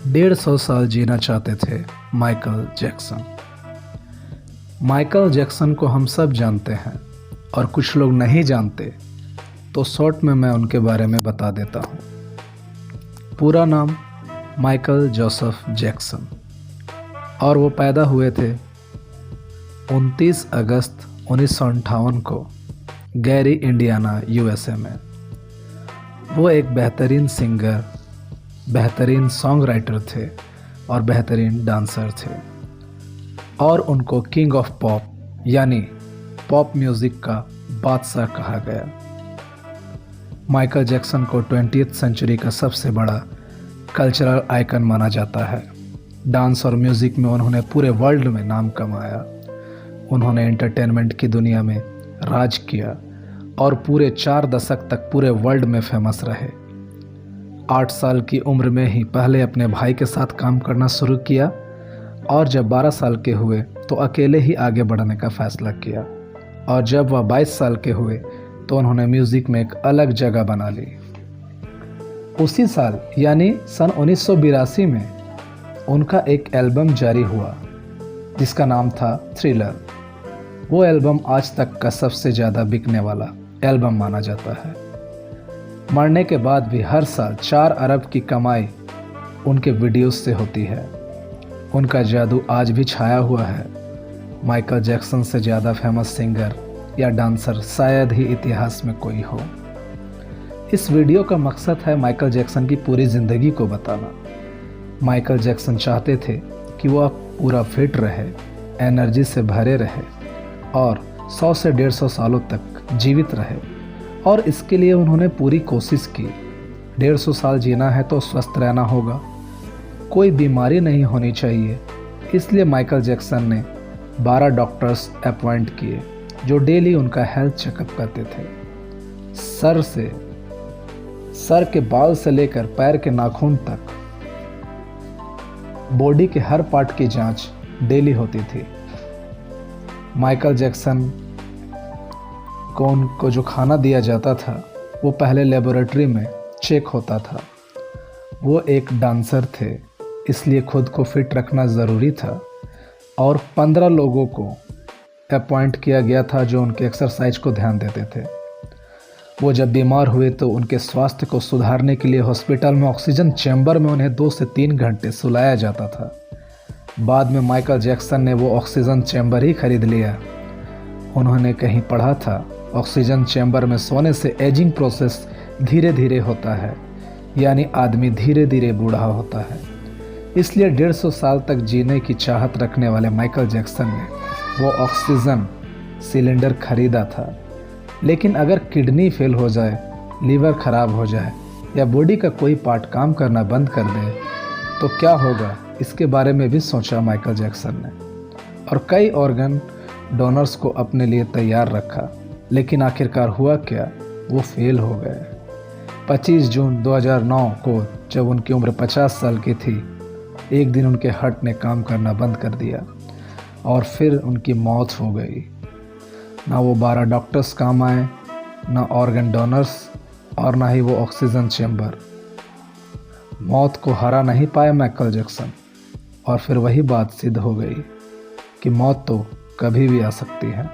150 साल जीना चाहते थे माइकल जैक्सन। माइकल जैक्सन को हम सब जानते हैं और कुछ लोग नहीं जानते, तो शॉर्ट में मैं उनके बारे में बता देता हूँ। पूरा नाम माइकल जोसेफ जैक्सन, और वो पैदा हुए थे 29 अगस्त 1958 को गैरी, इंडियाना, यूएसए में। वो एक बेहतरीन सिंगर, बेहतरीन सॉन्ग राइटर थे और बेहतरीन डांसर थे, और उनको किंग ऑफ पॉप यानी पॉप म्यूज़िक का बादशाह कहा गया। माइकल जैक्सन को 20th सेंचुरी का सबसे बड़ा कल्चरल आइकन माना जाता है। डांस और म्यूज़िक में उन्होंने पूरे वर्ल्ड में नाम कमाया। उन्होंने एंटरटेनमेंट की दुनिया में राज किया और पूरे 4 दशक तक पूरे वर्ल्ड में फेमस रहे। 8 साल की उम्र में ही पहले अपने भाई के साथ काम करना शुरू किया, और जब 12 साल के हुए तो अकेले ही आगे बढ़ने का फैसला किया, और जब वह 22 साल के हुए तो उन्होंने म्यूज़िक में एक अलग जगह बना ली। उसी साल यानी सन 1982 में उनका एक एल्बम जारी हुआ जिसका नाम था थ्रिलर। वो एल्बम आज तक का सबसे ज़्यादा बिकने वाला एल्बम माना जाता है। मरने के बाद भी हर साल 4 अरब की कमाई उनके वीडियोस से होती है। उनका जादू आज भी छाया हुआ है। माइकल जैक्सन से ज़्यादा फेमस सिंगर या डांसर शायद ही इतिहास में कोई हो। इस वीडियो का मकसद है माइकल जैक्सन की पूरी ज़िंदगी को बताना। माइकल जैक्सन चाहते थे कि वह पूरा फिट रहे, एनर्जी से भरे रहे और 100 से 150 सालों तक जीवित रहे, और इसके लिए उन्होंने पूरी कोशिश की। 150 साल जीना है तो स्वस्थ रहना होगा, कोई बीमारी नहीं होनी चाहिए। इसलिए माइकल जैक्सन ने 12 डॉक्टर्स अपॉइंट किए जो डेली उनका हेल्थ चेकअप करते थे। सर के बाल से लेकर पैर के नाखून तक बॉडी के हर पार्ट की जांच डेली होती थी। माइकल जैक्सन को उनको जो खाना दिया जाता था वो पहले लेबोरेटरी में चेक होता था। वो एक डांसर थे, इसलिए खुद को फिट रखना ज़रूरी था, और 15 लोगों को अपॉइंट किया गया था जो उनके एक्सरसाइज को ध्यान देते थे। वो जब बीमार हुए तो उनके स्वास्थ्य को सुधारने के लिए हॉस्पिटल में ऑक्सीजन चैम्बर में उन्हें 2 से 3 घंटे सुलाया जाता था। बाद में माइकल जैक्सन ने वो ऑक्सीजन चैम्बर ही खरीद लिया। उन्होंने कहीं पढ़ा था ऑक्सीजन चैम्बर में सोने से एजिंग प्रोसेस धीरे धीरे होता है, यानी आदमी धीरे धीरे बूढ़ा होता है। इसलिए 150 साल तक जीने की चाहत रखने वाले माइकल जैक्सन ने वो ऑक्सीजन सिलेंडर खरीदा था। लेकिन अगर किडनी फेल हो जाए, लीवर खराब हो जाए या बॉडी का कोई पार्ट काम करना बंद कर दे तो क्या होगा, इसके बारे में भी सोचा माइकल जैक्सन ने, और कई ऑर्गन डोनर्स को अपने लिए तैयार रखा। लेकिन आखिरकार हुआ क्या, वो फेल हो गए। 25 जून 2009 को जब उनकी उम्र 50 साल की थी, एक दिन उनके हार्ट ने काम करना बंद कर दिया और फिर उनकी मौत हो गई। ना वो 12 डॉक्टर्स काम आए, ना ऑर्गन डोनर्स, और ना ही वो ऑक्सीजन चैम्बर। मौत को हरा नहीं पाए माइकल जैक्सन, और फिर वही बात सिद्ध हो गई कि मौत तो कभी भी आ सकती है।